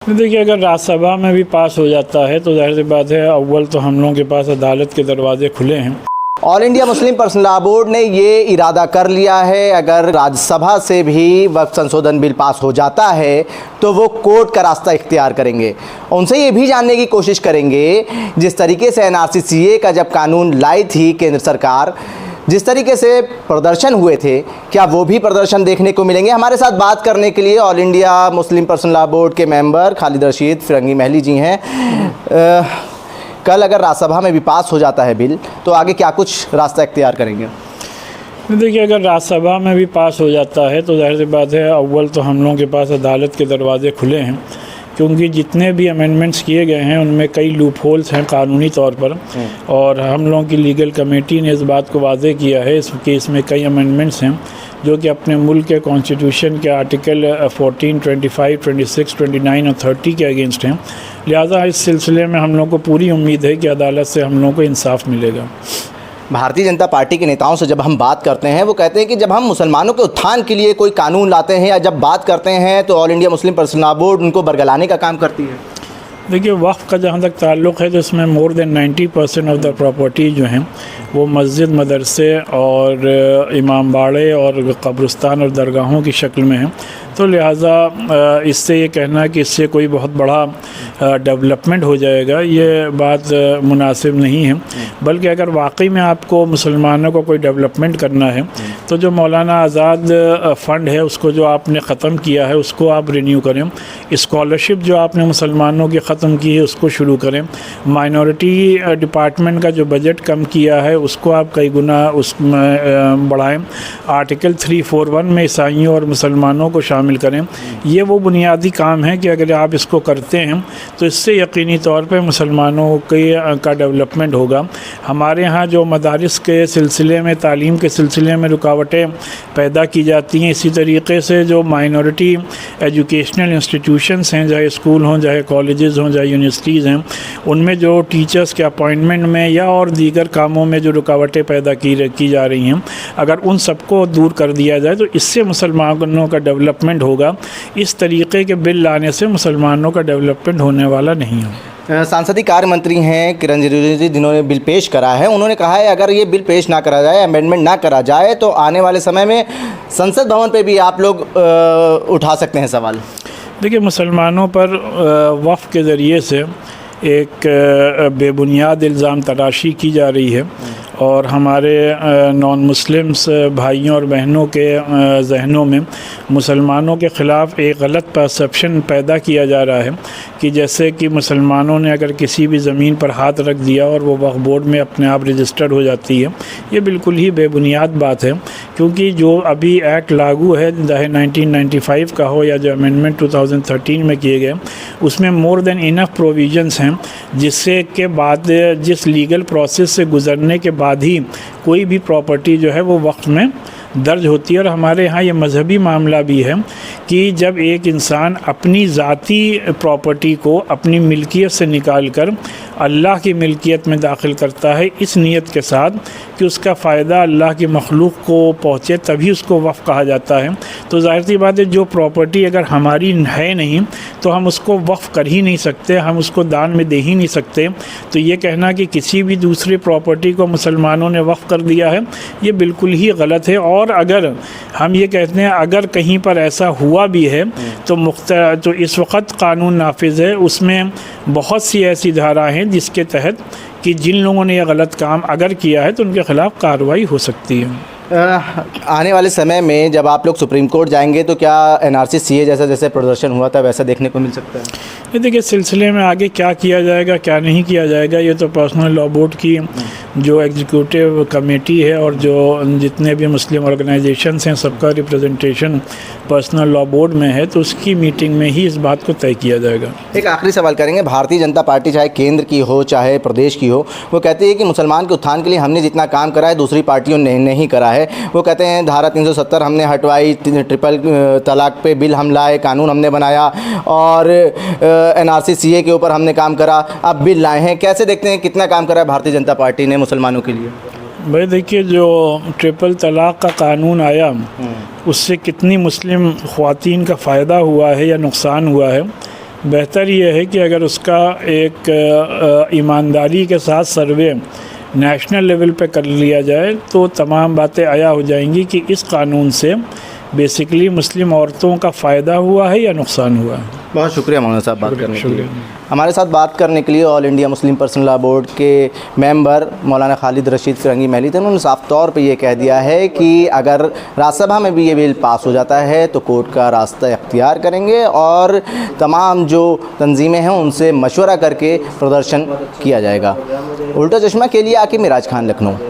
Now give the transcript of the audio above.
देखिए, अगर राज्यसभा में भी पास हो जाता है तो जाहिर सी बात है, अव्वल तो हम लोगों के पास अदालत के दरवाजे खुले हैं। All India Muslim personal law board ने ये इरादा कर लिया है, अगर राज्यसभा से भी वक्फ संशोधन बिल पास हो जाता है तो वो कोर्ट का रास्ता इख्तियार करेंगे। उनसे ये भी जानने की कोशिश करेंगे, जिस तरीके से एनआरसी का जब कानून लाई थी केंद्र सरकार, जिस तरीके से प्रदर्शन हुए थे, क्या वो भी प्रदर्शन देखने को मिलेंगे। हमारे साथ बात करने के लिए all India Muslim personal law board के मेंबर खालिद रशीद फिरंगी महली जी हैं। कल अगर राज्यसभा में भी पास हो जाता है बिल तो आगे क्या कुछ रास्ता इख्तियार करेंगे। देखिए, अगर राज्यसभा में भी पास हो जाता है तो जाहिर सी बात है, अव्वल तो हम लोगों के पास अदालत के दरवाजे खुले हैं, क्योंकि जितने भी अमेंडमेंट्स किए गए हैं उनमें कई लूप होल्स हैं कानूनी तौर पर। और हम लोगों की लीगल कमेटी ने इस बात को वाज़ेह किया है कि इसमें कई अमेंडमेंट्स हैं जो कि अपने मुल्क के कॉन्स्टिट्यूशन के आर्टिकल 14, 25, 26, 29 और 30 के अगेंस्ट हैं। लिहाजा इस सिलसिले में हम लोग को पूरी उम्मीद है कि अदालत से हम लोग को इंसाफ मिलेगा। भारतीय जनता पार्टी के नेताओं से जब हम बात करते हैं, वो कहते हैं कि जब हम मुसलमानों के उत्थान के लिए कोई कानून लाते हैं या जब बात करते हैं तो all India Muslim personal law board उनको बरगलाने का काम करती है। देखिए, वक्फ का जहाँ तक ताल्लुक़ है तो इसमें more than 90% of the property जो हैं वो मस्जिद, मदरसे और इमाम बाड़े और कब्रिस्तान और दरगाहों की शक्ल में हैं। तो लिहाजा इससे ये कहना कि इससे कोई बहुत बड़ा डेवलपमेंट हो जाएगा, ये बात मुनासिब नहीं है। बल्कि अगर वाकई में आपको मुसलमानों को कोई डेवलपमेंट करना है तो जो मौलाना आज़ाद फ़ंड है उसको जो आपने ख़त्म किया है उसको आप रिन्यू करें। स्कॉलरशिप जो आपने मुसलमानों की ख़त्म की है उसको शुरू करें। माइनॉरिटी डिपार्टमेंट का जो बजट कम किया है उसको आप कई गुना उसमें बढ़ाएँ। आर्टिकल 341 में ईसाइयों और मुसलमानों को शामिल करें। ये वो बुनियादी काम है कि अगर आप इसको करते हैं तो इससे यकीनी तौर पे मुसलमानों का डेवलपमेंट होगा। हमारे यहाँ जो मदारिस के सिलसिले में, तालीम के सिलसिले में रुकावटें पैदा की जाती हैं, इसी तरीके से जो माइनॉरिटी एजुकेशनल इंस्टीट्यूशंस हैं, चाहे स्कूल हों, चाहे कॉलेजेस हों, चाहे यूनिवर्सिटीज़ हैं, उनमें जो टीचर्स के अपॉइंटमेंट में या और दीगर कामों में जो रुकावटें पैदा की जा रही हैं, अगर उन सबको दूर कर दिया जाए तो इससे मुसलमानों का डेवलपमेंट होगा। इस तरीके के बिल लाने से मुसलमानों का डेवलपमेंट होने वाला नहीं है। सांसदीय कार्य मंत्री हैं किरण रिजिजू जी, जिन्होंने बिल पेश करा है, उन्होंने कहा है अगर ये बिल पेश ना करा जाए, अमेंडमेंट ना करा जाए तो आने वाले समय में संसद भवन पे भी आप लोग उठा सकते हैं सवाल। देखिए, मुसलमानों पर वक्फ के ज़रिए से एक बेबुनियाद इल्ज़ाम तराशी की जा रही है और हमारे नॉन मुस्लिम्स भाइयों और बहनों के जहनों में मुसलमानों के ख़िलाफ़ एक गलत परसेप्शन पैदा किया जा रहा है कि जैसे कि मुसलमानों ने अगर किसी भी ज़मीन पर हाथ रख दिया और वो वक्फ बोर्ड में अपने आप रजिस्टर्ड हो जाती है। ये बिल्कुल ही बेबुनियाद बात है, क्योंकि जो अभी एक्ट लागू है, चाहे 1995 का हो या जो अमेंडमेंट 2013 में किए गए, उसमें मोर देन इनफ प्रोविजंस हैं जिससे के बाद जिस लीगल प्रोसेस से गुज़रने के बाद ही कोई भी प्रॉपर्टी जो है वो वक्फ में दर्ज होती है। और हमारे यहाँ ये मजहबी मामला भी है कि जब एक इंसान अपनी ज़ाती प्रॉपर्टी को अपनी मिल्कियत से निकाल कर अल्लाह की मिल्कियत में दाखिल करता है, इस नीयत के साथ कि उसका फ़ायदा अल्लाह की मखलूक को पहुँचे, तभी उसको वक्फ कहा जाता है। तो ज़ाहिर सी बात है, जो प्रॉपर्टी अगर हमारी है नहीं तो हम उसको वक्फ कर ही नहीं सकते, हम उसको दान में दे ही नहीं सकते। तो ये कहना कि किसी भी दूसरी प्रॉपर्टी को मुसलमानों ने वक्फ कर दिया है, ये बिल्कुल ही गलत है। और अगर हम ये कहते हैं अगर कहीं पर ऐसा हुआ भी है तो इस वक्त कानून नाफिज है, उसमें बहुत सी ऐसी धाराएं हैं जिसके तहत कि जिन लोगों ने यह गलत काम अगर किया है तो उनके ख़िलाफ़ कार्रवाई हो सकती है। आने वाले समय में जब आप लोग सुप्रीम कोर्ट जाएंगे तो क्या एनआरसी सीए जैसा जैसे प्रदर्शन हुआ था वैसा देखने को मिल सकता है? ये देखिए, सिलसिले में आगे क्या किया जाएगा क्या नहीं किया जाएगा, ये तो पर्सनल लॉ बोर्ड की जो एग्जीक्यूटिव कमेटी है और जो जितने भी मुस्लिम ऑर्गेनाइजेशंस हैं सबका रिप्रेजेंटेशन पर्सनल लॉ बोर्ड में है, तो उसकी मीटिंग में ही इस बात को तय किया जाएगा। एक आखिरी सवाल करेंगे, भारतीय जनता पार्टी चाहे केंद्र की हो चाहे प्रदेश की हो, वो कहती है कि मुसलमान के उत्थान के लिए हमने जितना काम करा है दूसरी पार्टियों ने नहीं करा है। वो कहते हैं धारा 370 हमने हटवाई, ट्रिपल तलाक पे बिल हम लाए, कानून हमने बनाया और एनआरसी सीए के ऊपर हमने काम करा, अब बिल लाए हैं। कैसे देखते हैं कितना काम करा है भारतीय जनता पार्टी ने मुसलमानों के लिए? भाई देखिए, जो ट्रिपल तलाक का कानून आया उससे कितनी मुस्लिम ख़वातीन का फ़ायदा हुआ है या नुकसान हुआ है, बेहतर ये है कि अगर उसका एक ईमानदारी के साथ सर्वे नेशनल लेवल पे कर लिया जाए तो तमाम बातें आया हो जाएंगी कि इस कानून से बेसिकली मुस्लिम औरतों का फ़ायदा हुआ है या नुकसान हुआ है। बहुत शुक्रिया मौलाना साहब बात करने के लिए। हमारे साथ बात करने के लिए all India Muslim personal law board के मेंबर मौलाना खालिद रशीद फ़िरंगी महली थे। उन्होंने साफ तौर पे ये कह दिया है कि अगर राज्यसभा में भी ये बिल पास हो जाता है तो कोर्ट का रास्ता इख्तियार करेंगे और तमाम जो तंजीमें हैं उनसे मशवरा करके प्रदर्शन किया जाएगा। उल्टा चश्मा के लिए आके मिराज खान, लखनऊ।